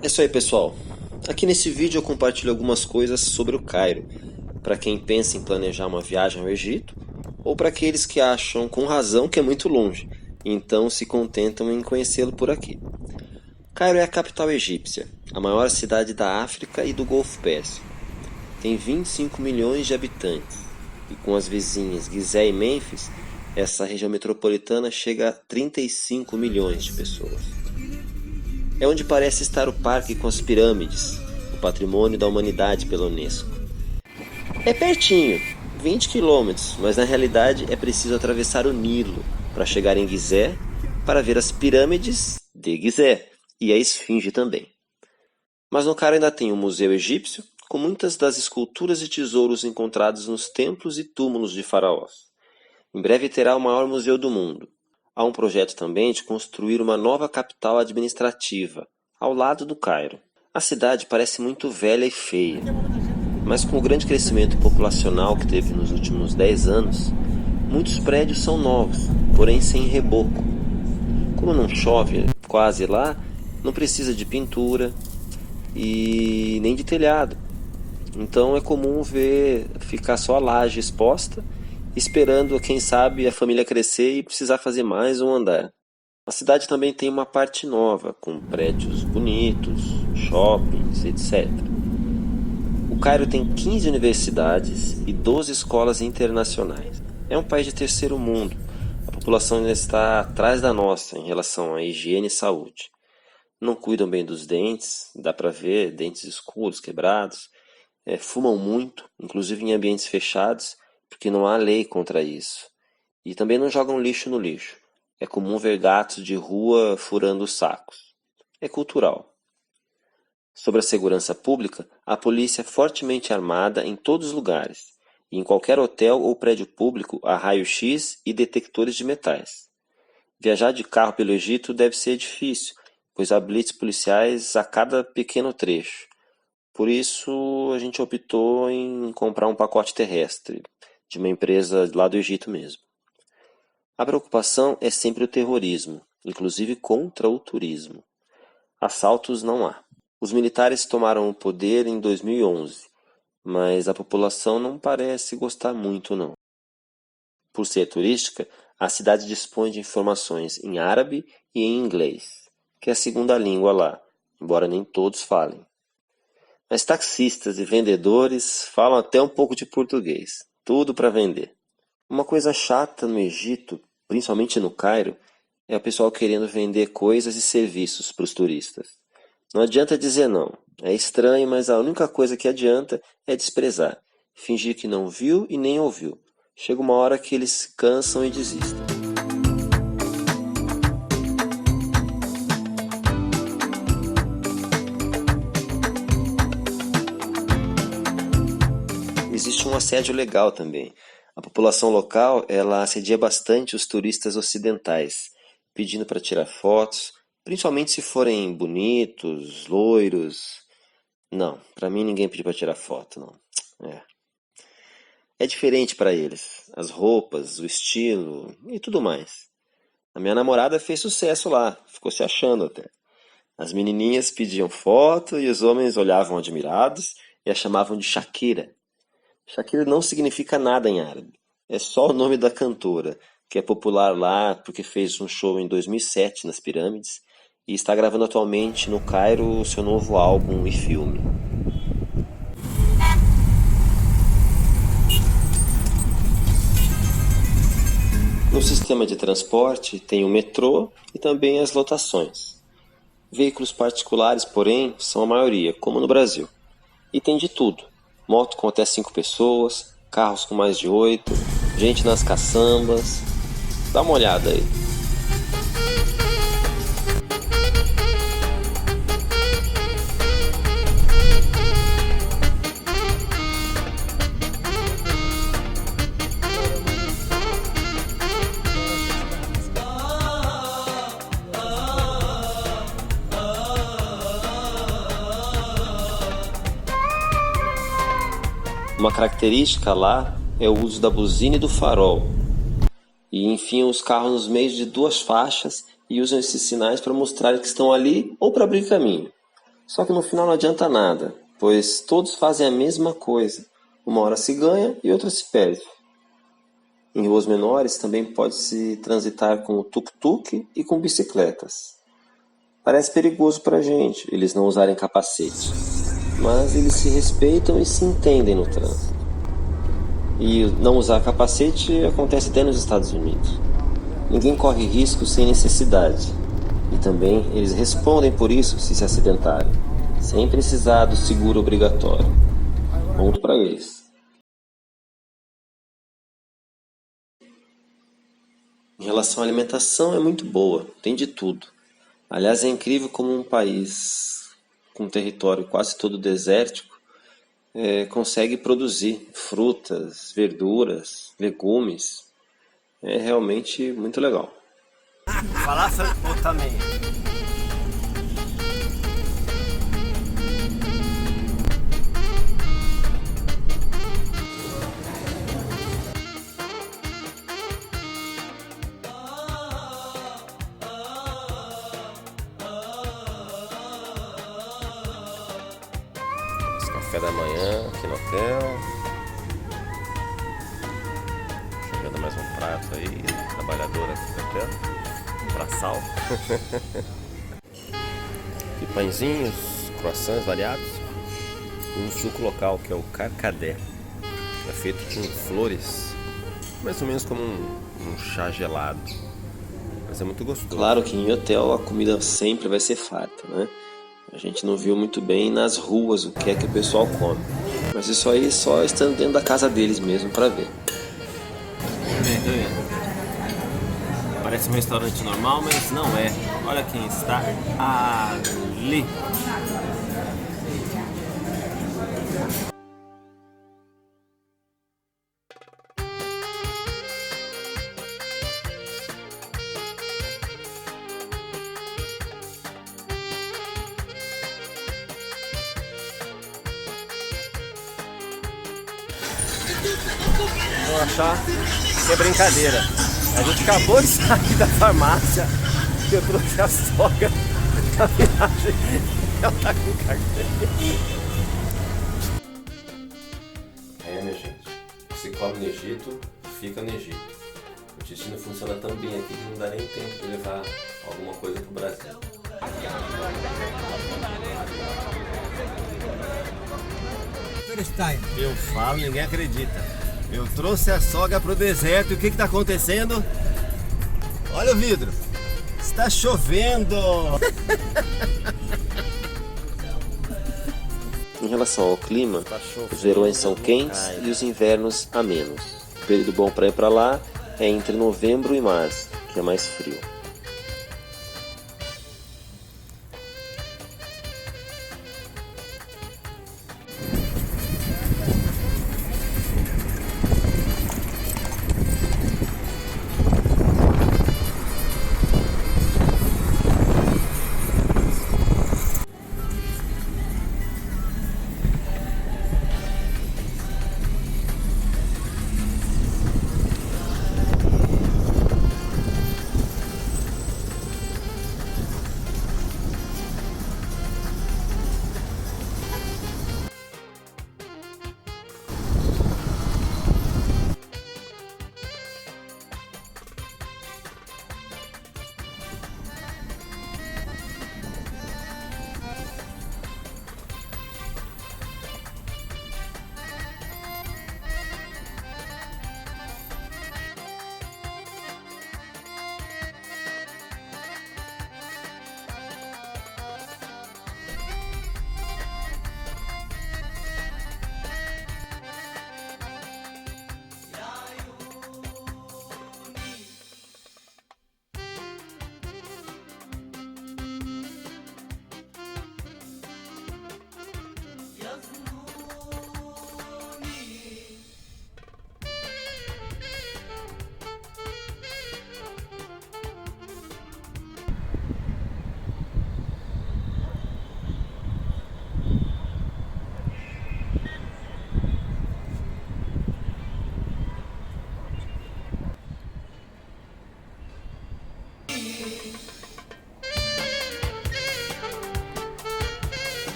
É isso aí, pessoal. Aqui nesse vídeo eu compartilho algumas coisas sobre o Cairo, para quem pensa em planejar uma viagem ao Egito, ou para aqueles que acham com razão que é muito longe, e então se contentam em conhecê-lo por aqui. Cairo é a capital egípcia, a maior cidade da África e do Golfo Pérsico. Tem 25 milhões de habitantes, e com as vizinhas Gizé e Mênfis, essa região metropolitana chega a 35 milhões de pessoas. É onde parece estar o parque com as pirâmides, o patrimônio da humanidade pela Unesco. É pertinho, 20 quilômetros, mas na realidade é preciso atravessar o Nilo para chegar em Gizé para ver as pirâmides de Gizé e a esfinge também. Mas no Cairo ainda tem um museu egípcio com muitas das esculturas e tesouros encontrados nos templos e túmulos de faraós. Em breve terá o maior museu do mundo. Há um projeto também de construir uma nova capital administrativa, ao lado do Cairo. A cidade parece muito velha e feia, mas com o grande crescimento populacional que teve nos últimos 10 anos, muitos prédios são novos, porém sem reboco. Como não chove quase lá, não precisa de pintura e nem de telhado. Então é comum ver ficar só a laje exposta, esperando, quem sabe, a família crescer e precisar fazer mais um andar. A cidade também tem uma parte nova, com prédios bonitos, shoppings, etc. O Cairo tem 15 universidades e 12 escolas internacionais. É um país de terceiro mundo. A população ainda está atrás da nossa em relação à higiene e saúde. Não cuidam bem dos dentes, dá para ver dentes escuros, quebrados. Fumam muito, inclusive em ambientes fechados, porque não há lei contra isso. E também não jogam lixo no lixo. É comum ver gatos de rua furando os sacos. É cultural. Sobre a segurança pública, a polícia é fortemente armada em todos os lugares, e em qualquer hotel ou prédio público há raio-x e detectores de metais. Viajar de carro pelo Egito deve ser difícil, pois há blitz policiais a cada pequeno trecho. Por isso, a gente optou em comprar um pacote terrestre, de uma empresa lá do Egito mesmo. A preocupação é sempre o terrorismo, inclusive contra o turismo. Assaltos não há. Os militares tomaram o poder em 2011, mas a população não parece gostar muito, não. Por ser turística, a cidade dispõe de informações em árabe e em inglês, que é a segunda língua lá, embora nem todos falem. Mas taxistas e vendedores falam até um pouco de português, tudo para vender. Uma coisa chata no Egito, principalmente no Cairo, é o pessoal querendo vender coisas e serviços para os turistas. Não adianta dizer não, é estranho, mas a única coisa que adianta é desprezar, fingir que não viu e nem ouviu. Chega uma hora que eles se cansam e desistem. Existe um assédio legal também. A população local, ela assedia bastante os turistas ocidentais, pedindo para tirar fotos, principalmente se forem bonitos, loiros. Não, para mim ninguém pediu para tirar foto, não. É diferente para eles, as roupas, o estilo e tudo mais. A minha namorada fez sucesso lá, ficou se achando até. As menininhas pediam foto e os homens olhavam admirados e a chamavam de Shakira. Shakira não significa nada em árabe. É só o nome da cantora, que é popular lá porque fez um show em 2007 nas pirâmides e está gravando atualmente no Cairo o seu novo álbum e filme. No sistema de transporte tem o metrô e também as lotações. Veículos particulares, porém, são a maioria, como no Brasil. E tem de tudo. Moto com até 5 pessoas, carros com mais de 8, gente nas caçambas. Dá uma olhada aí. Uma característica lá é o uso da buzina e do farol. E enfiam os carros nos meios de duas faixas e usam esses sinais para mostrar que estão ali ou para abrir caminho. Só que no final não adianta nada, pois todos fazem a mesma coisa. Uma hora se ganha e outra se perde. Em ruas menores também pode-se transitar com o tuk-tuk e com bicicletas. Parece perigoso para a gente eles não usarem capacete, mas eles se respeitam e se entendem no trânsito. E não usar capacete acontece até nos Estados Unidos. Ninguém corre risco sem necessidade. E também eles respondem por isso se acidentarem, sem precisar do seguro obrigatório. Ponto para eles. Em relação à alimentação, é muito boa, tem de tudo. Aliás, é incrível como um país com um território quase todo desértico consegue produzir frutas, verduras, legumes. É realmente muito legal. Falafel ou também? Café da manhã aqui no hotel. Chegando mais um prato aí. Trabalhador aqui no hotel. Braçal. E pãezinhos, croissants variados. E um suco local que é o carcadé. É feito com flores. Mais ou menos como um chá gelado. Mas é muito gostoso. Claro que em hotel a comida sempre vai ser farta, né? A gente não viu muito bem nas ruas o que é que o pessoal come. Mas isso aí só estando dentro da casa deles mesmo para ver. Parece um restaurante normal, mas não é. Olha quem está ali. Vou achar que é brincadeira. A gente acabou de sair da farmácia que eu trouxe a sogra da viagem. Ela tá com carteira. Minha gente. Se come no Egito, fica no Egito. O destino funciona tão bem aqui que não dá nem tempo de levar alguma coisa pro Brasil. Eu falo, ninguém acredita. Eu trouxe a sogra pro deserto e o que tá acontecendo? Olha o vidro. Está chovendo. Em relação ao clima, os verões são quentes e os invernos amenos. O período bom para ir para lá é entre novembro e março, que é mais frio.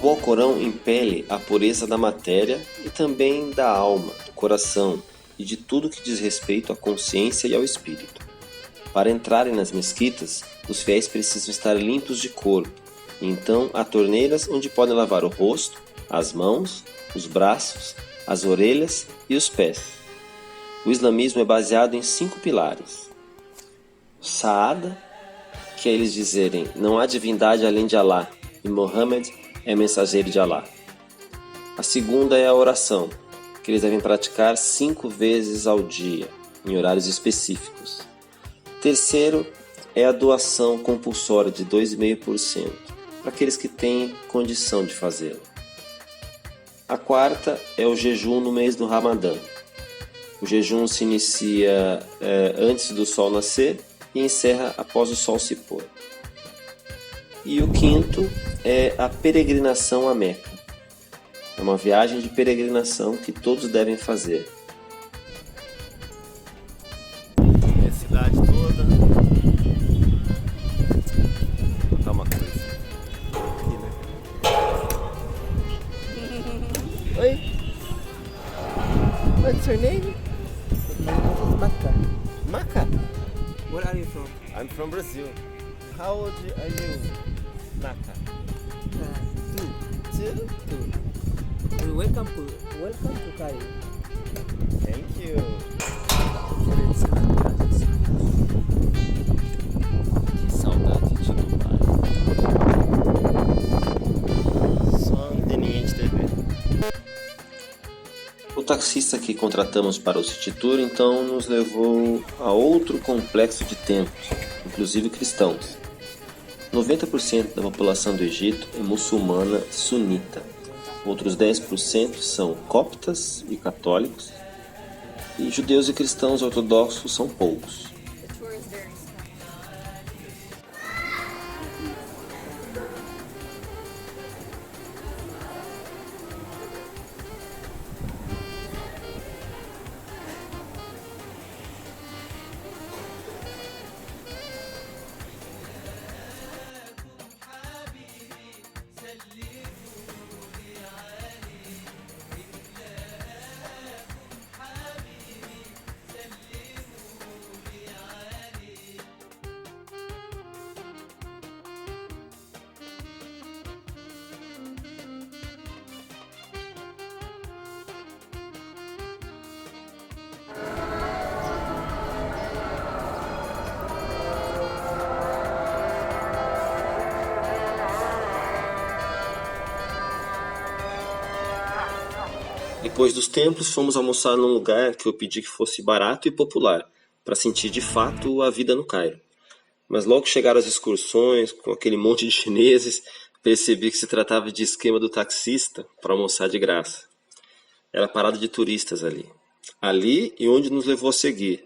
O Alcorão impele a pureza da matéria e também da alma, do coração e de tudo que diz respeito à consciência e ao espírito. Para entrarem nas mesquitas, os fiéis precisam estar limpos de corpo, e então há torneiras onde podem lavar o rosto, as mãos, os braços, as orelhas e os pés. O islamismo é baseado em 5 pilares. Saada, que é eles dizerem não há divindade além de Alá e Mohammed é mensageiro de Alá. A segunda é a oração, que eles devem praticar 5 vezes ao dia, em horários específicos. Terceiro é a doação compulsória de 2,5%, para aqueles que têm condição de fazê-lo. A quarta é o jejum no mês do Ramadã. O jejum se inicia antes do sol nascer e encerra após o sol se pôr. E o quinto é a peregrinação a Meca. É uma viagem de peregrinação que todos devem fazer. É a cidade toda. Vou botar uma coisa aqui, né? Oi? What's your name? My name is Makkah. Maca. Where are you from? I'm from Brazil. How old are you, Maca? Two. Two? Welcome to Cairo. Thank you. Que saudade de Dubai. Só anteninha de TV. O taxista que contratamos para o City Tour então nos levou a outro complexo de templos, inclusive cristãos. 90% da população do Egito é muçulmana sunita. Outros 10% são coptas e católicos. E judeus e cristãos ortodoxos são poucos. Depois dos templos, fomos almoçar num lugar que eu pedi que fosse barato e popular, para sentir de fato a vida no Cairo. Mas logo chegaram as excursões, com aquele monte de chineses, percebi que se tratava de esquema do taxista para almoçar de graça. Era parada de turistas ali. Ali e onde nos levou a seguir.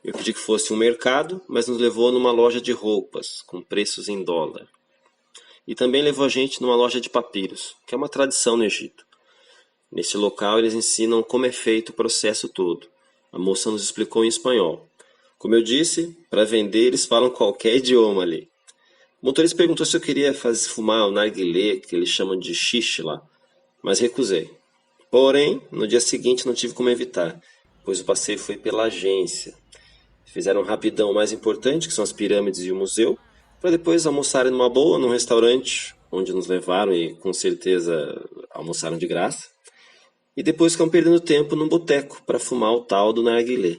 Eu pedi que fosse um mercado, mas nos levou numa loja de roupas, com preços em dólar. E também levou a gente numa loja de papiros, que é uma tradição no Egito. Neste local eles ensinam como é feito o processo todo. A moça nos explicou em espanhol. Como eu disse, para vender eles falam qualquer idioma ali. O motorista perguntou se eu queria fumar o narguilé, que eles chamam de xixi lá, mas recusei. Porém, no dia seguinte não tive como evitar, pois o passeio foi pela agência. Fizeram rapidão o mais importante, que são as pirâmides e o museu, para depois almoçarem numa boa, num restaurante, onde nos levaram e com certeza almoçaram de graça. E depois ficam perdendo tempo num boteco para fumar o tal do narguilé.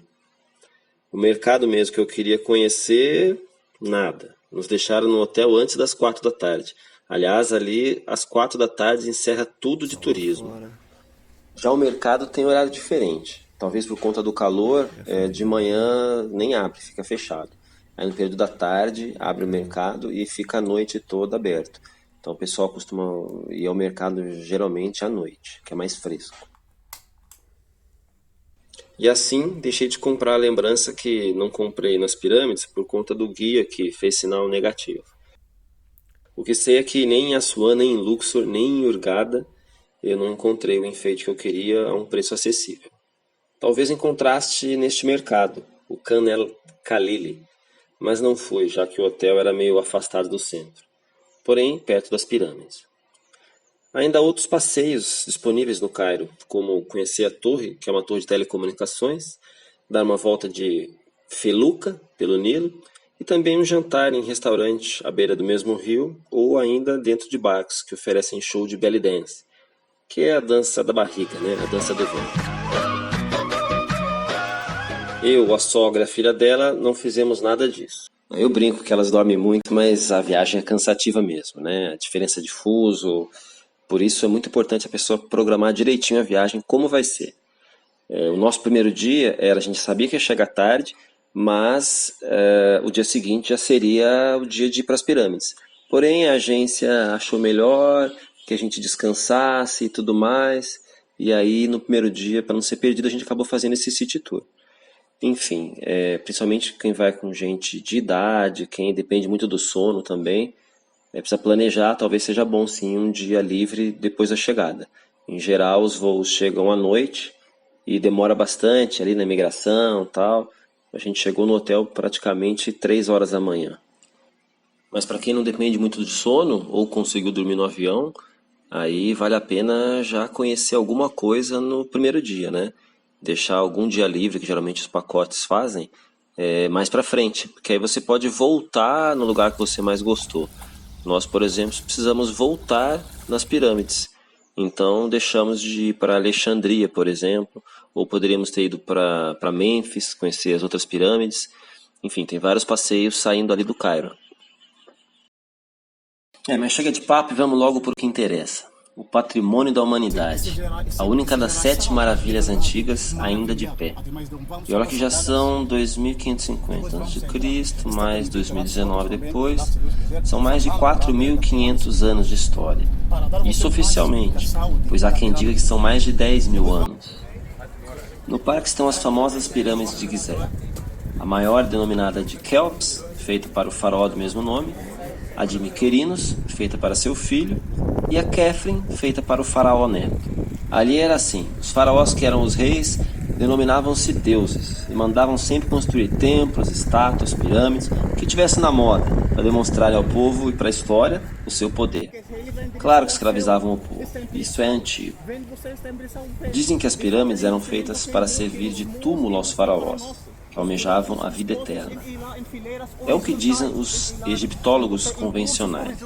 O mercado mesmo que eu queria conhecer, nada. Nos deixaram no hotel antes das 4 da tarde. Aliás, ali às 4 da tarde encerra tudo de turismo. Já o mercado tem horário diferente. Talvez por conta do calor, de manhã nem abre, fica fechado. Aí no período da tarde abre o mercado e fica a noite toda aberto. Então o pessoal costuma ir ao mercado geralmente à noite, que é mais fresco. E assim deixei de comprar a lembrança que não comprei nas pirâmides por conta do guia que fez sinal negativo. O que sei é que nem em Assuã, nem em Luxor, nem em Hurghada eu não encontrei o enfeite que eu queria a um preço acessível. Talvez encontraste neste mercado, o Khan el Khalili, mas não fui, já que o hotel era meio afastado do centro, porém perto das pirâmides. Ainda há outros passeios disponíveis no Cairo, como conhecer a torre, que é uma torre de telecomunicações, dar uma volta de feluca pelo Nilo e também um jantar em restaurante à beira do mesmo rio ou ainda dentro de barcos que oferecem show de belly dance, que é a dança da barriga, né? A dança do ventre. Eu, a sogra e a filha dela não fizemos nada disso. Eu brinco que elas dormem muito, mas a viagem é cansativa mesmo, né? A diferença de fuso, por isso é muito importante a pessoa programar direitinho a viagem, como vai ser. O nosso primeiro dia a gente sabia que ia chegar tarde, mas o dia seguinte já seria o dia de ir para as pirâmides. Porém, a agência achou melhor que a gente descansasse e tudo mais, e aí no primeiro dia, para não ser perdido, a gente acabou fazendo esse city tour. Enfim, principalmente quem vai com gente de idade, quem depende muito do sono também, precisa planejar, talvez seja bom sim um dia livre depois da chegada. Em geral, os voos chegam à noite e demora bastante ali na imigração e tal. A gente chegou no hotel praticamente 3 horas da manhã. Mas para quem não depende muito de sono ou conseguiu dormir no avião, aí vale a pena já conhecer alguma coisa no primeiro dia, né? Deixar algum dia livre, que geralmente os pacotes fazem, mais para frente, porque aí você pode voltar no lugar que você mais gostou. Nós, por exemplo, precisamos voltar nas pirâmides. Então deixamos de ir para Alexandria, por exemplo, ou poderíamos ter ido para Mênfis, conhecer as outras pirâmides. Enfim, tem vários passeios saindo ali do Cairo. Mas chega de papo e vamos logo por que interessa. O patrimônio da humanidade, a única das 7 maravilhas antigas ainda de pé. E olha que já são 2.550 a.C., mais 2019 depois, são mais de 4.500 anos de história. Isso oficialmente, pois há quem diga que são mais de 10.000 anos. No parque estão as famosas pirâmides de Gizé, a maior denominada de Kéops, feita para o faraó do mesmo nome, a de Miquerinos, feita para seu filho, e a Kefren, feita para o faraó neto. Ali era assim, os faraós que eram os reis denominavam-se deuses e mandavam sempre construir templos, estátuas, pirâmides, que tivessem na moda, para demonstrarem ao povo e para a história o seu poder. Claro que escravizavam o povo, isso é antigo. Dizem que as pirâmides eram feitas para servir de túmulo aos faraós, que almejavam a vida eterna. É o que dizem os egiptólogos convencionais.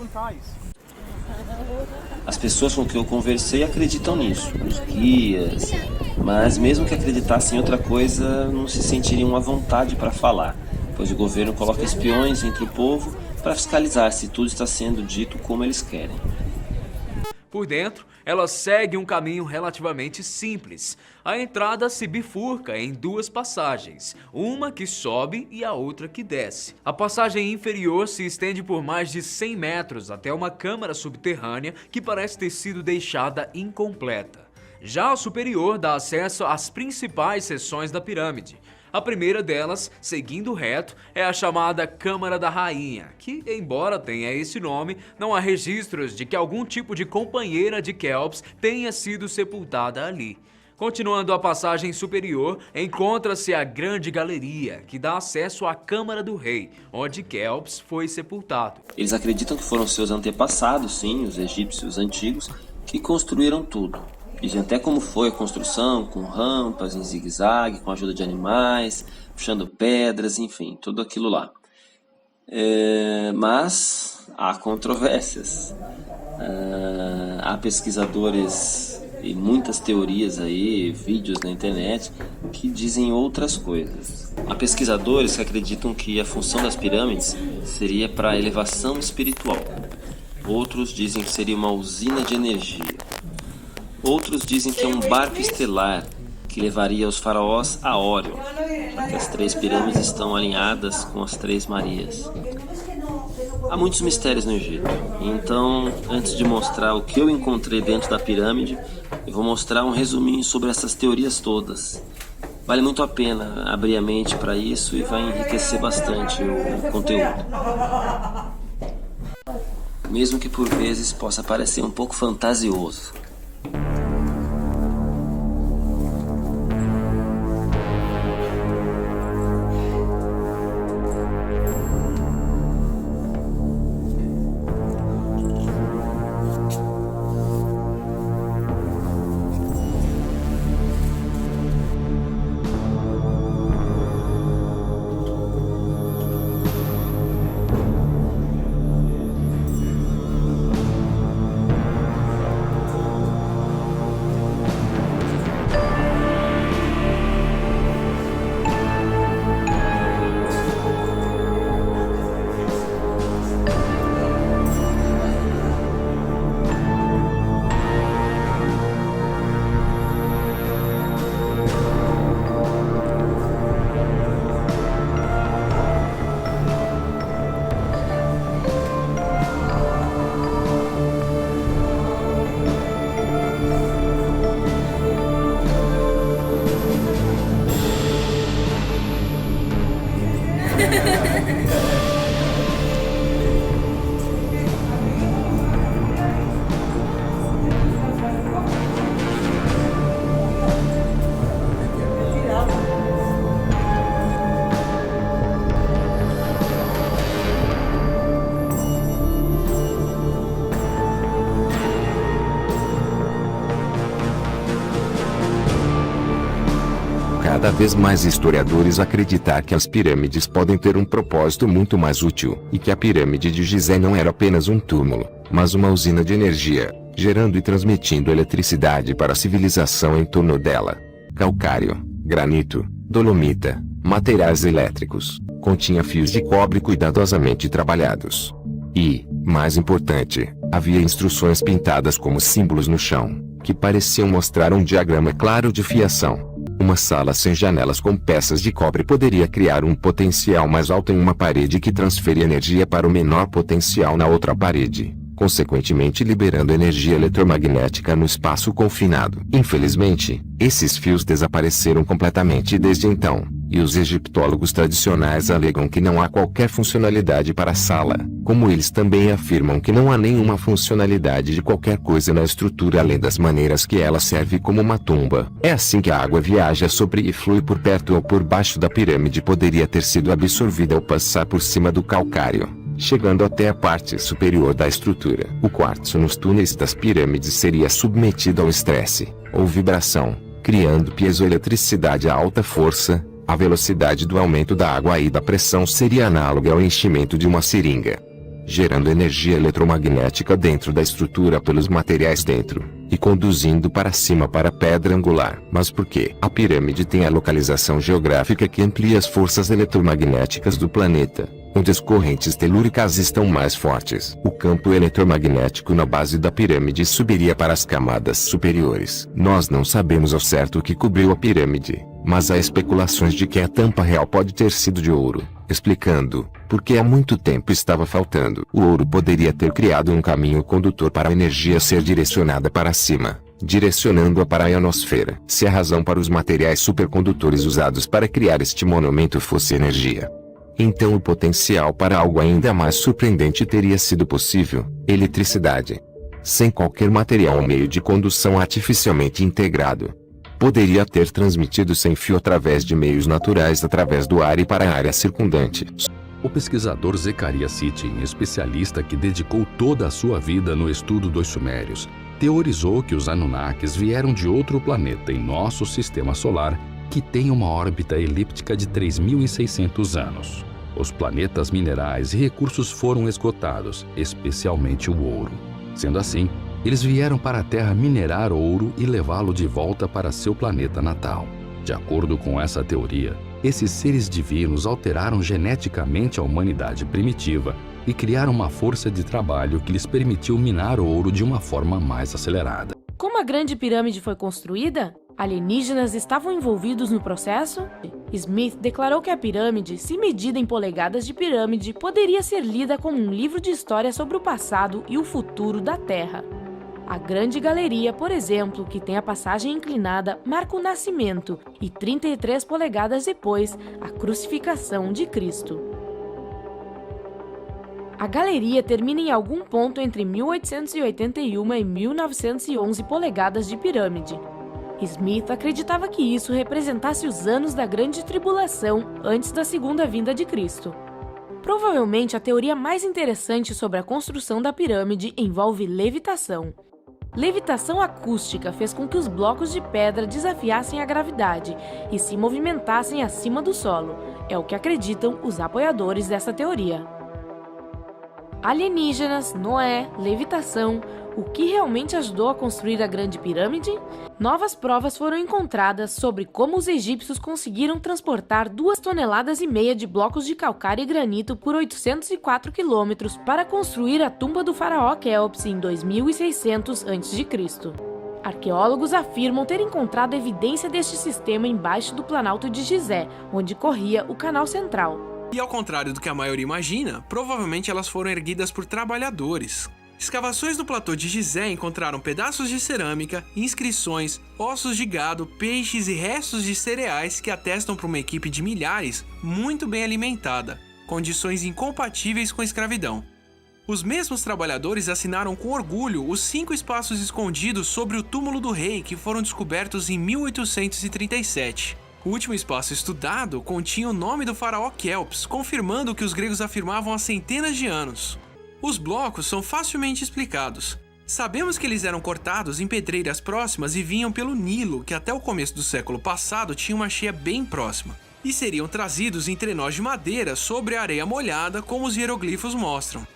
As pessoas com que eu conversei acreditam nisso, os guias, mas mesmo que acreditassem em outra coisa, não se sentiriam à vontade para falar, pois o governo coloca espiões entre o povo para fiscalizar se tudo está sendo dito como eles querem. Por dentro, ela segue um caminho relativamente simples. A entrada se bifurca em 2 passagens, uma que sobe e a outra que desce. A passagem inferior se estende por mais de 100 metros até uma câmara subterrânea que parece ter sido deixada incompleta. Já a superior dá acesso às principais seções da pirâmide. A primeira delas, seguindo reto, é a chamada Câmara da Rainha, que, embora tenha esse nome, não há registros de que algum tipo de companheira de Kéops tenha sido sepultada ali. Continuando a passagem superior, encontra-se a Grande Galeria, que dá acesso à Câmara do Rei, onde Kéops foi sepultado. Eles acreditam que foram seus antepassados, sim, os egípcios antigos, que construíram tudo. Dizem até como foi a construção, com rampas em zigue-zague, com a ajuda de animais, puxando pedras, enfim, tudo aquilo lá. Mas há controvérsias. Há pesquisadores e muitas teorias aí, vídeos na internet, que dizem outras coisas. Há pesquisadores que acreditam que a função das pirâmides seria para elevação espiritual. Outros dizem que seria uma usina de energia. Outros dizem que é um barco estelar que levaria os faraós a Órion, porque as 3 pirâmides estão alinhadas com as 3 Marias. Há muitos mistérios no Egito, então, antes de mostrar o que eu encontrei dentro da pirâmide, eu vou mostrar um resuminho sobre essas teorias todas. Vale muito a pena abrir a mente para isso e vai enriquecer bastante o conteúdo. Mesmo que por vezes possa parecer um pouco fantasioso. cada vez mais historiadores acreditar que as pirâmides podem ter um propósito muito mais útil, e que a pirâmide de Gizé não era apenas um túmulo, mas uma usina de energia, gerando e transmitindo eletricidade para a civilização em torno dela. Calcário, granito, dolomita, materiais elétricos, continha fios de cobre cuidadosamente trabalhados. E, mais importante, havia instruções pintadas como símbolos no chão, que pareciam mostrar um diagrama claro de fiação. Uma sala sem janelas com peças de cobre poderia criar um potencial mais alto em uma parede que transferia energia para o menor potencial na outra parede, consequentemente liberando energia eletromagnética no espaço confinado. Infelizmente, esses fios desapareceram completamente desde então, e os egiptólogos tradicionais alegam que não há qualquer funcionalidade para a sala, como eles também afirmam que não há nenhuma funcionalidade de qualquer coisa na estrutura além das maneiras que ela serve como uma tumba. É assim que a água viaja sobre e flui por perto ou por baixo da pirâmide poderia ter sido absorvida ao passar por cima do calcário, chegando até a parte superior da estrutura. O quartzo nos túneis das pirâmides seria submetido ao estresse, ou vibração, criando piezoeletricidade a alta força. A velocidade do aumento da água e da pressão seria análoga ao enchimento de uma seringa, gerando energia eletromagnética dentro da estrutura pelos materiais dentro, e conduzindo para cima para a pedra angular. Mas por que? A pirâmide tem a localização geográfica que amplia as forças eletromagnéticas do planeta, onde as correntes telúricas estão mais fortes. O campo eletromagnético na base da pirâmide subiria para as camadas superiores. Nós não sabemos ao certo o que cobriu a pirâmide, mas há especulações de que a tampa real pode ter sido de ouro, explicando por que há muito tempo estava faltando. O ouro poderia ter criado um caminho condutor para a energia ser direcionada para cima, direcionando-a para a ionosfera. Se a razão para os materiais supercondutores usados para criar este monumento fosse energia, então o potencial para algo ainda mais surpreendente teria sido possível: eletricidade. Sem qualquer material ou meio de condução artificialmente integrado, poderia ter transmitido sem fio através de meios naturais através do ar e para a área circundante. O pesquisador Zecharia Sitchin, especialista que dedicou toda a sua vida no estudo dos sumérios, teorizou que os Anunnakis vieram de outro planeta em nosso sistema solar que tem uma órbita elíptica de 3.600 anos. Os planetas minerais e recursos foram esgotados, especialmente o ouro. Sendo assim, eles vieram para a Terra minerar ouro e levá-lo de volta para seu planeta natal. De acordo com essa teoria, esses seres divinos alteraram geneticamente a humanidade primitiva e criaram uma força de trabalho que lhes permitiu minar ouro de uma forma mais acelerada. Como a Grande Pirâmide foi construída? Alienígenas estavam envolvidos no processo? Smith declarou que a pirâmide, se medida em polegadas de pirâmide, poderia ser lida como um livro de história sobre o passado e o futuro da Terra. A Grande Galeria, por exemplo, que tem a passagem inclinada, marca o nascimento e 33 polegadas depois, a crucificação de Cristo. A galeria termina em algum ponto entre 1881 e 1911 polegadas de pirâmide. Smith acreditava que isso representasse os anos da Grande Tribulação antes da Segunda Vinda de Cristo. Provavelmente a teoria mais interessante sobre a construção da pirâmide envolve levitação. Levitação acústica fez com que os blocos de pedra desafiassem a gravidade e se movimentassem acima do solo. É o que acreditam os apoiadores dessa teoria. Alienígenas, Noé, levitação, o que realmente ajudou a construir a Grande Pirâmide? Novas provas foram encontradas sobre como os egípcios conseguiram transportar 2,5 toneladas de blocos de calcário e granito por 804 quilômetros para construir a tumba do faraó Quéops em 2600 a.C. Arqueólogos afirmam ter encontrado evidência deste sistema embaixo do Planalto de Gizé, onde corria o Canal Central. E ao contrário do que a maioria imagina, provavelmente elas foram erguidas por trabalhadores. Escavações do platô de Gizé encontraram pedaços de cerâmica, inscrições, ossos de gado, peixes e restos de cereais que atestam para uma equipe de milhares muito bem alimentada, condições incompatíveis com a escravidão. Os mesmos trabalhadores assinaram com orgulho os 5 espaços escondidos sobre o túmulo do rei que foram descobertos em 1837. O último espaço estudado continha o nome do faraó Quéops, confirmando o que os gregos afirmavam há centenas de anos. Os blocos são facilmente explicados. Sabemos que eles eram cortados em pedreiras próximas e vinham pelo Nilo, que até o começo do século passado tinha uma cheia bem próxima, e seriam trazidos em trenós de madeira sobre a areia molhada, como os hieroglifos mostram.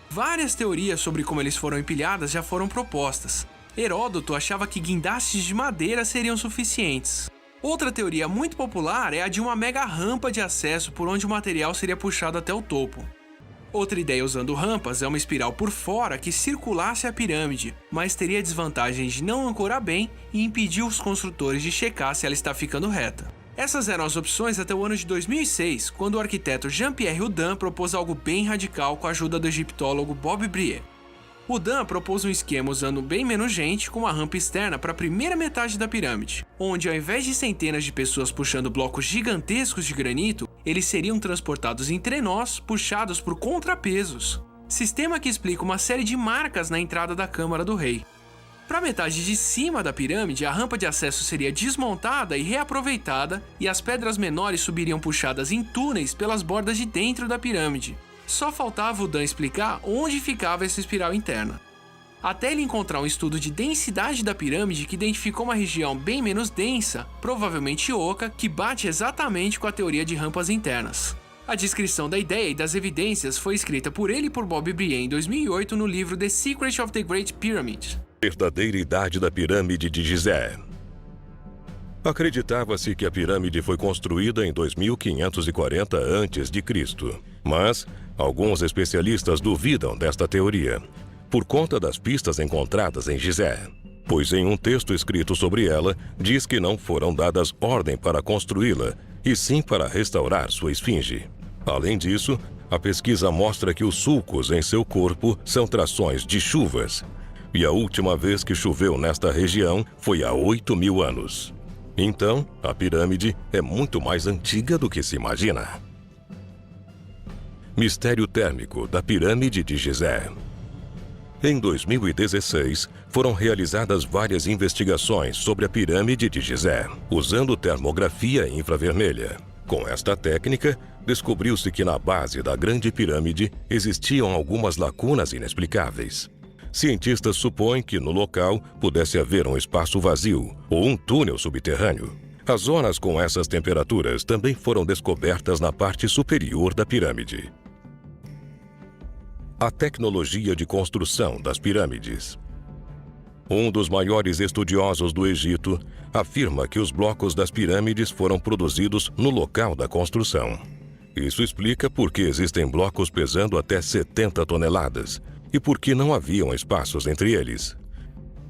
Várias teorias sobre como eles foram empilhadas já foram propostas. Heródoto achava que guindastes de madeira seriam suficientes. Outra teoria muito popular é a de uma mega rampa de acesso por onde o material seria puxado até o topo. Outra ideia usando rampas é uma espiral por fora que circulasse a pirâmide, mas teria desvantagem de não ancorar bem e impedir os construtores de checar se ela está ficando reta. Essas eram as opções até o ano de 2006, quando o arquiteto Jean-Pierre Houdin propôs algo bem radical com a ajuda do egiptólogo Bob Brier. Houdin propôs um esquema usando bem menos gente com uma rampa externa para a primeira metade da pirâmide, onde ao invés de centenas de pessoas puxando blocos gigantescos de granito, eles seriam transportados em trenós puxados por contrapesos. Sistema que explica uma série de marcas na entrada da Câmara do Rei. Para a metade de cima da pirâmide, a rampa de acesso seria desmontada e reaproveitada, e as pedras menores subiriam puxadas em túneis pelas bordas de dentro da pirâmide. Só faltava o Dan explicar onde ficava essa espiral interna. Até ele encontrar um estudo de densidade da pirâmide que identificou uma região bem menos densa, provavelmente oca, que bate exatamente com a teoria de rampas internas. A descrição da ideia e das evidências foi escrita por ele e por Bob Brier em 2008 no livro The Secret of the Great Pyramid. Verdadeira idade da pirâmide de Gizé. Acreditava-se que a pirâmide foi construída em 2540 a.C., mas alguns especialistas duvidam desta teoria, por conta das pistas encontradas em Gizé, pois em um texto escrito sobre ela, diz que não foram dadas ordem para construí-la, e sim para restaurar sua esfinge. Além disso, a pesquisa mostra que os sulcos em seu corpo são trações de chuvas, e a última vez que choveu nesta região foi há 8.000 anos. Então, a pirâmide é muito mais antiga do que se imagina. Mistério térmico da pirâmide de Gizé. Em 2016, foram realizadas várias investigações sobre a pirâmide de Gizé, usando termografia infravermelha. Com esta técnica, descobriu-se que na base da Grande Pirâmide existiam algumas lacunas inexplicáveis. Cientistas supõem que no local pudesse haver um espaço vazio ou um túnel subterrâneo. As zonas com essas temperaturas também foram descobertas na parte superior da pirâmide. A tecnologia de construção das pirâmides. Um dos maiores estudiosos do Egito afirma que os blocos das pirâmides foram produzidos no local da construção. Isso explica por que existem blocos pesando até 70 toneladas e por que não haviam espaços entre eles.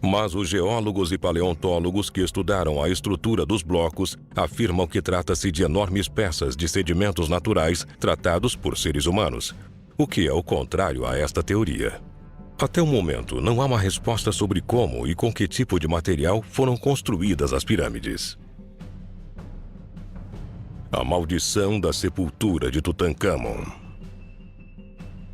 Mas os geólogos e paleontólogos que estudaram a estrutura dos blocos afirmam que trata-se de enormes peças de sedimentos naturais tratados por seres humanos, o que é o contrário a esta teoria. Até o momento, não há uma resposta sobre como e com que tipo de material foram construídas as pirâmides. A maldição da sepultura de Tutancâmon.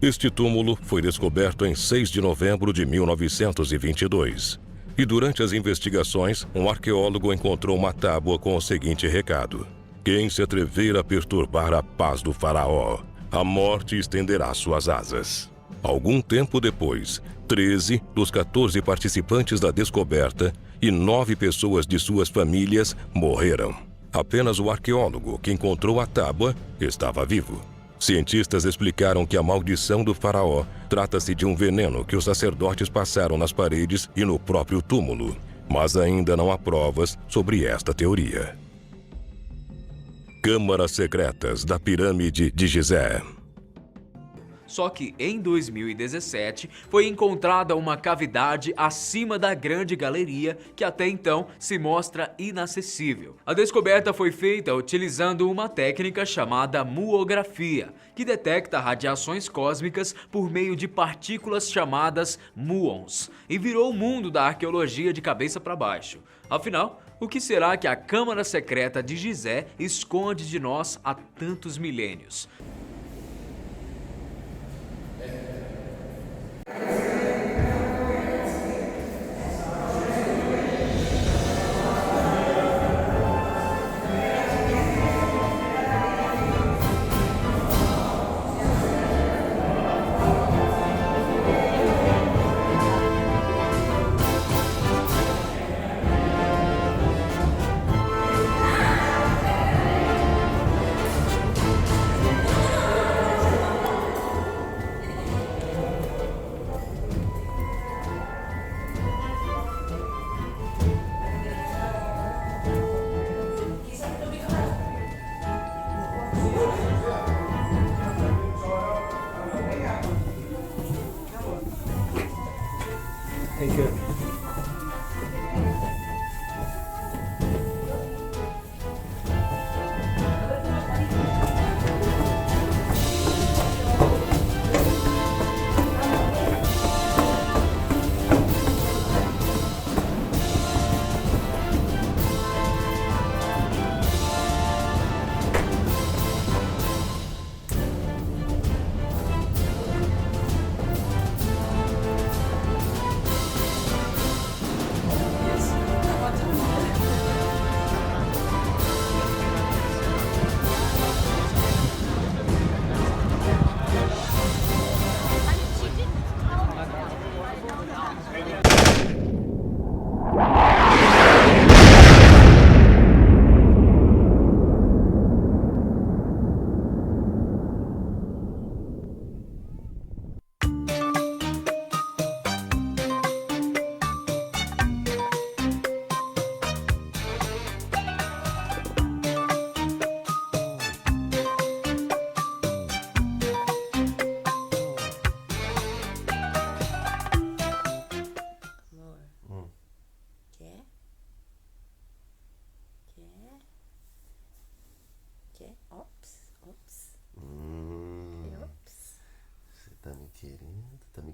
Este túmulo foi descoberto em 6 de novembro de 1922. E durante as investigações, um arqueólogo encontrou uma tábua com o seguinte recado: quem se atrever a perturbar a paz do faraó, a morte estenderá suas asas. Algum tempo depois, 13 dos 14 participantes da descoberta e 9 pessoas de suas famílias morreram. Apenas o arqueólogo que encontrou a tábua estava vivo. Cientistas explicaram que a maldição do faraó trata-se de um veneno que os sacerdotes passaram nas paredes e no próprio túmulo, mas ainda não há provas sobre esta teoria. Câmaras secretas da pirâmide de Gizé. Só que em 2017 foi encontrada uma cavidade acima da grande galeria que até então se mostra inacessível. A descoberta foi feita utilizando uma técnica chamada muografia, que detecta radiações cósmicas por meio de partículas chamadas muons, e virou o mundo da arqueologia de cabeça para baixo. Afinal, o que será que a Câmara Secreta de Gizé esconde de nós há tantos milênios?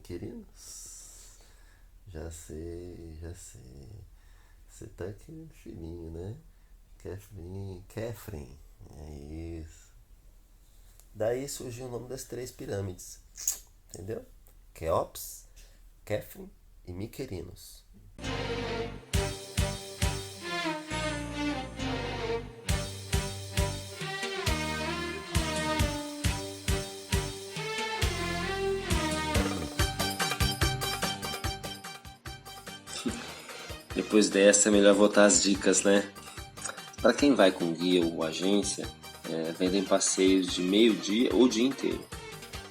Miquerinos? Já sei. Você tá aqui fininho, né? Kefren. É isso. Daí surgiu o nome das 3 pirâmides. Entendeu? Quéops, Kefren e Miquerinos. Depois dessa é melhor voltar às dicas, né? Para quem vai com guia ou agência, vendem passeios de meio-dia ou dia inteiro.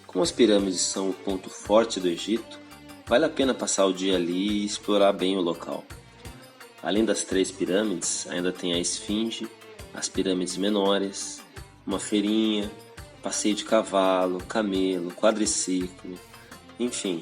Como as pirâmides são o ponto forte do Egito, vale a pena passar o dia ali e explorar bem o local. Além das 3 pirâmides, ainda tem a Esfinge, as pirâmides menores, uma feirinha, passeio de cavalo, camelo, quadriciclo, enfim.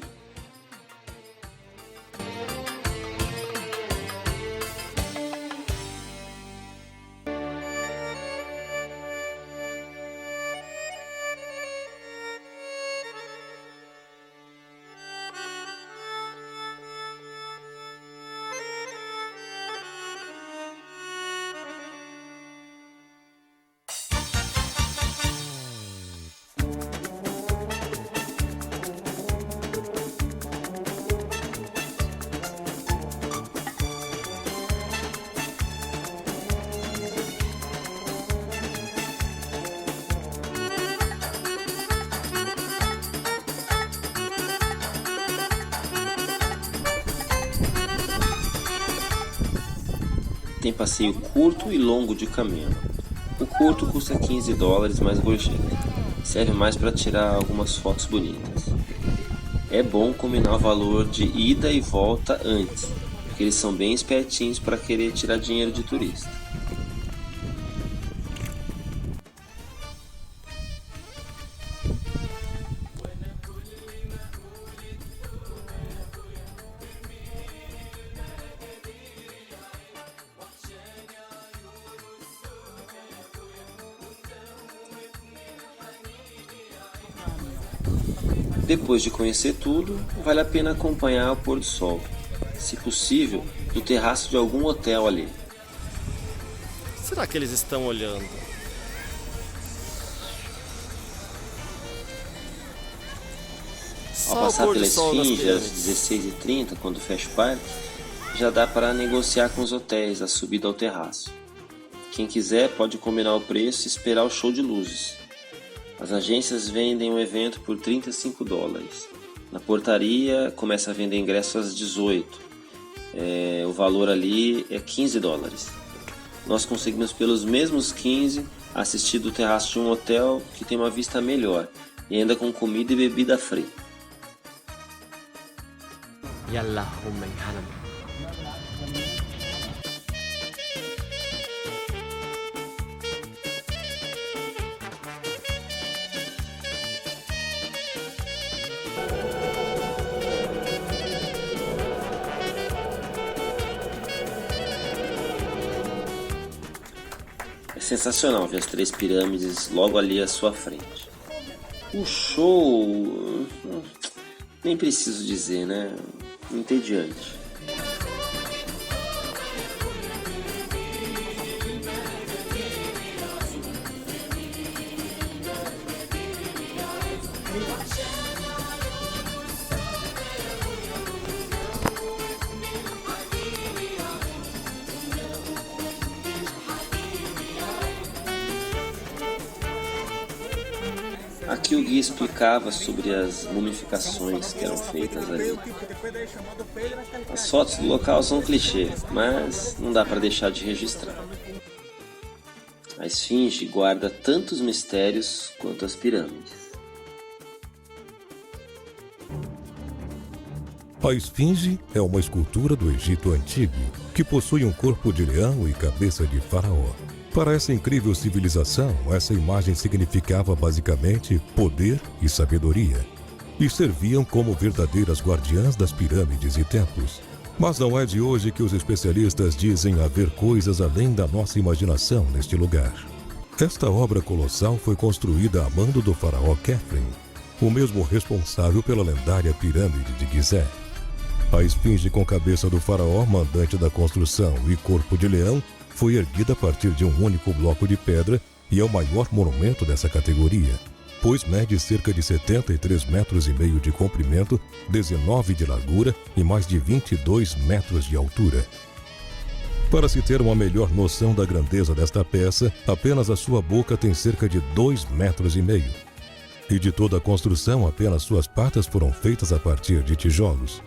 Tem passeio curto e longo de camelo. O curto custa $15 mais gorjeta. Serve mais para tirar algumas fotos bonitas. É bom combinar o valor de ida e volta antes, porque eles são bem espertinhos para querer tirar dinheiro de turista. Depois de conhecer tudo, vale a pena acompanhar o pôr do sol, se possível, do terraço de algum hotel ali. Será que eles estão olhando? Ao passar pela Esfinge às 16h30, quando fecha o parque, já dá para negociar com os hotéis a subida ao terraço. Quem quiser pode combinar o preço e esperar o show de luzes. As agências vendem o evento por $35. Na portaria começa a vender ingressos às 18. O valor ali é $15. Nós conseguimos pelos mesmos 15 assistir do terraço de um hotel que tem uma vista melhor e ainda com comida e bebida fria. É sensacional ver as 3 pirâmides logo ali à sua frente. O show, nem preciso dizer, né? Entediante. Aqui o guia explicava sobre as mumificações que eram feitas ali. As fotos do local são um clichê, mas não dá para deixar de registrar. A Esfinge guarda tantos mistérios quanto as pirâmides. A Esfinge é uma escultura do Egito Antigo que possui um corpo de leão e cabeça de faraó. Para essa incrível civilização, essa imagem significava basicamente poder e sabedoria, e serviam como verdadeiras guardiãs das pirâmides e templos. Mas não é de hoje que os especialistas dizem haver coisas além da nossa imaginação neste lugar. Esta obra colossal foi construída a mando do faraó Kefren, o mesmo responsável pela lendária pirâmide de Gizé. A esfinge com cabeça do faraó, mandante da construção, e corpo de leão, foi erguida a partir de um único bloco de pedra e é o maior monumento dessa categoria, pois mede cerca de 73,5 metros de comprimento, 19 de largura e mais de 22 metros de altura. Para se ter uma melhor noção da grandeza desta peça, apenas a sua boca tem cerca de 2,5 metros. E de toda a construção, apenas suas patas foram feitas a partir de tijolos.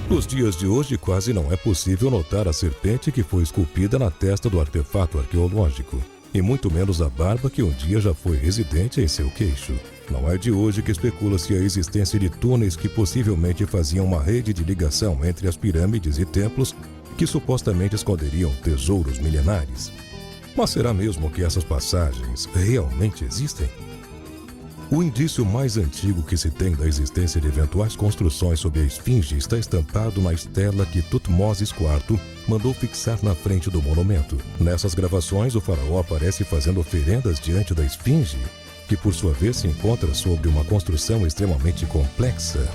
Nos dias de hoje, quase não é possível notar a serpente que foi esculpida na testa do artefato arqueológico, e muito menos a barba que um dia já foi residente em seu queixo. Não é de hoje que especula-se a existência de túneis que possivelmente faziam uma rede de ligação entre as pirâmides e templos que supostamente esconderiam tesouros milenares. Mas será mesmo que essas passagens realmente existem? O indício mais antigo que se tem da existência de eventuais construções sob a esfinge está estampado na estela que Tutmoses IV mandou fixar na frente do monumento. Nessas gravações, o faraó aparece fazendo oferendas diante da esfinge, que por sua vez se encontra sobre uma construção extremamente complexa.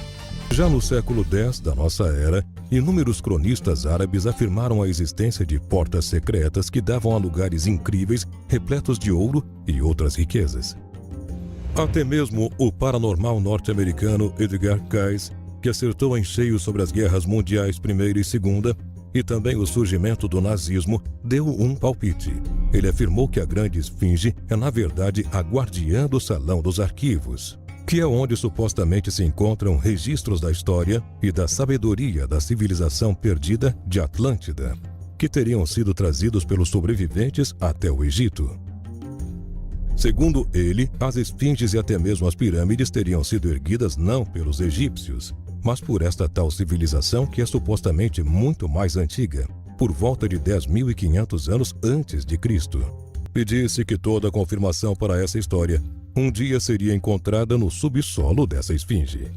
Já no século X da nossa era, inúmeros cronistas árabes afirmaram a existência de portas secretas que davam a lugares incríveis, repletos de ouro e outras riquezas. Até mesmo o paranormal norte-americano Edgar Cayce, que acertou em cheio sobre as guerras mundiais I e II e também o surgimento do nazismo, deu um palpite. Ele afirmou que a grande esfinge é, na verdade, a guardiã do Salão dos Arquivos, que é onde supostamente se encontram registros da história e da sabedoria da civilização perdida de Atlântida, que teriam sido trazidos pelos sobreviventes até o Egito. Segundo ele, as esfinges e até mesmo as pirâmides teriam sido erguidas não pelos egípcios, mas por esta tal civilização que é supostamente muito mais antiga, por volta de 10.500 anos antes de Cristo. E disse que toda a confirmação para essa história um dia seria encontrada no subsolo dessa esfinge.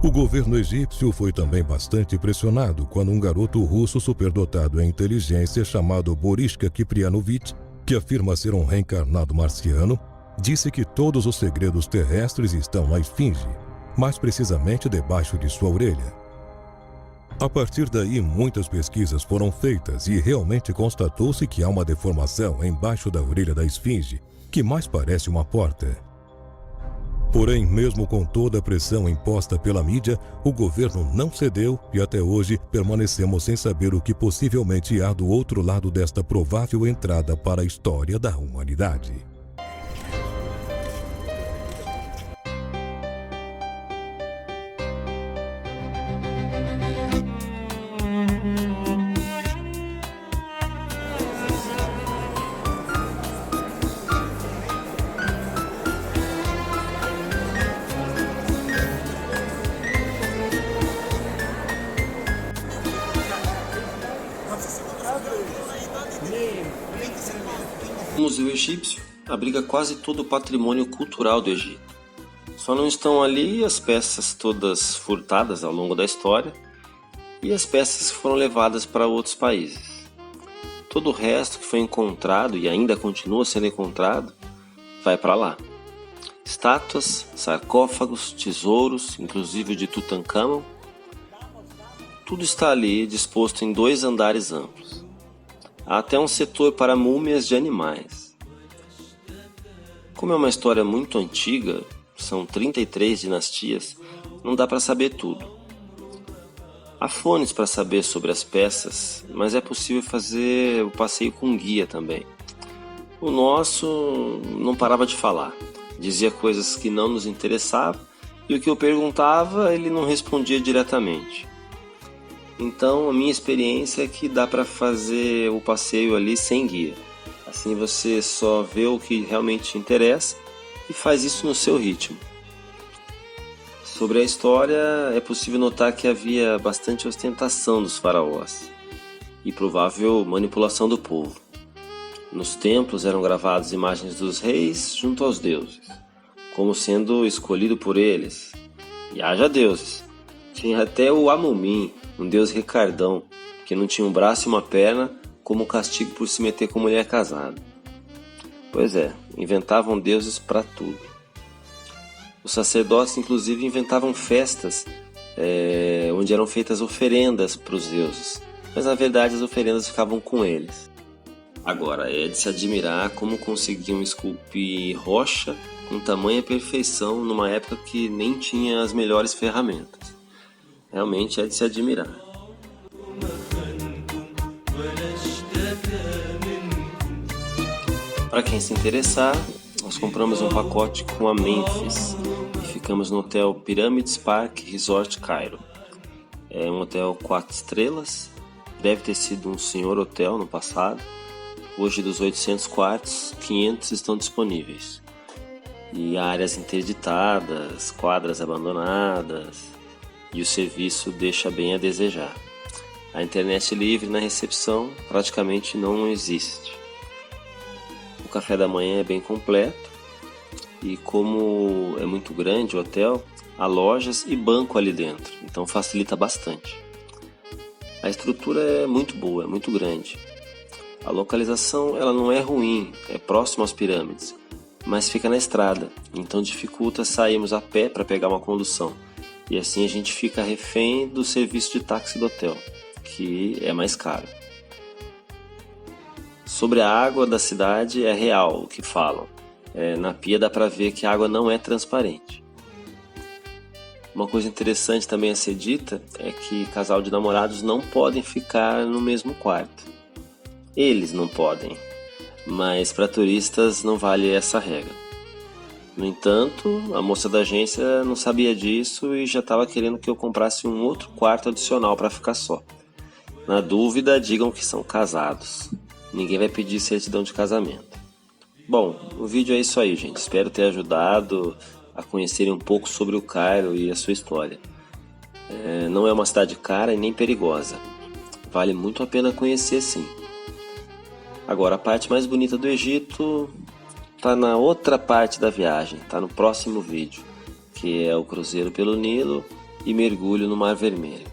O governo egípcio foi também bastante pressionado quando um garoto russo superdotado em inteligência chamado Borishka Kiprianovich, que afirma ser um reencarnado marciano, disse que todos os segredos terrestres estão na esfinge, mais precisamente debaixo de sua orelha. A partir daí, muitas pesquisas foram feitas e realmente constatou-se que há uma deformação embaixo da orelha da esfinge, que mais parece uma porta. Porém, mesmo com toda a pressão imposta pela mídia, o governo não cedeu e até hoje permanecemos sem saber o que possivelmente há do outro lado desta provável entrada para a história da humanidade. O Museu Egípcio abriga quase todo o patrimônio cultural do Egito. Só não estão ali as peças todas furtadas ao longo da história e as peças que foram levadas para outros países. Todo o resto que foi encontrado e ainda continua sendo encontrado vai para lá. Estátuas, sarcófagos, tesouros, inclusive o de Tutancâmon, tudo está ali disposto em 2 andares amplos. Há até um setor para múmias de animais. Como é uma história muito antiga, são 33 dinastias, não dá para saber tudo. Há fones para saber sobre as peças, mas é possível fazer o passeio com guia também. O nosso não parava de falar, dizia coisas que não nos interessavam e o que eu perguntava ele não respondia diretamente. Então, a minha experiência é que dá para fazer o passeio ali sem guia. Assim você só vê o que realmente te interessa e faz isso no seu ritmo. Sobre a história, é possível notar que havia bastante ostentação dos faraós e provável manipulação do povo. Nos templos eram gravadas imagens dos reis junto aos deuses, como sendo escolhido por eles. E haja deuses! Tinha até o Amumim, um deus ricardão, que não tinha um braço e uma perna como castigo por se meter com mulher casada. Pois é, inventavam deuses para tudo. Os sacerdotes, inclusive, inventavam festas onde eram feitas oferendas para os deuses, mas na verdade as oferendas ficavam com eles. Agora, é de se admirar como conseguiam esculpir rocha com tamanha perfeição numa época que nem tinha as melhores ferramentas. Realmente é de se admirar. Para quem se interessar, nós compramos um pacote com a Memphis e ficamos no hotel Pyramids Park Resort Cairo. É um hotel 4 estrelas, deve ter sido um senhor hotel no passado. Hoje, dos 800 quartos, 500 estão disponíveis. E áreas interditadas, quadras abandonadas, e o serviço deixa bem a desejar. A internet livre na recepção praticamente não existe. O café da manhã é bem completo e, como é muito grande o hotel, há lojas e banco ali dentro, então facilita bastante. A estrutura é muito boa, é muito grande. A localização ela não é ruim, é próximo às pirâmides, mas fica na estrada, então dificulta sairmos a pé para pegar uma condução. E assim a gente fica refém do serviço de táxi do hotel, que é mais caro. Sobre a água da cidade é real o que falam. Na pia dá para ver que a água não é transparente. Uma coisa interessante também a ser dita é que casal de namorados não podem ficar no mesmo quarto. Eles não podem, mas para turistas não vale essa regra. No entanto, a moça da agência não sabia disso e já estava querendo que eu comprasse um outro quarto adicional para ficar só. Na dúvida, digam que são casados. Ninguém vai pedir certidão de casamento. Bom, o vídeo é isso aí, gente. Espero ter ajudado a conhecerem um pouco sobre o Cairo e a sua história. Não é uma cidade cara e nem perigosa. Vale muito a pena conhecer, sim. Agora, a parte mais bonita do Egito está na outra parte da viagem, está no próximo vídeo, que é o cruzeiro pelo Nilo e mergulho no Mar Vermelho.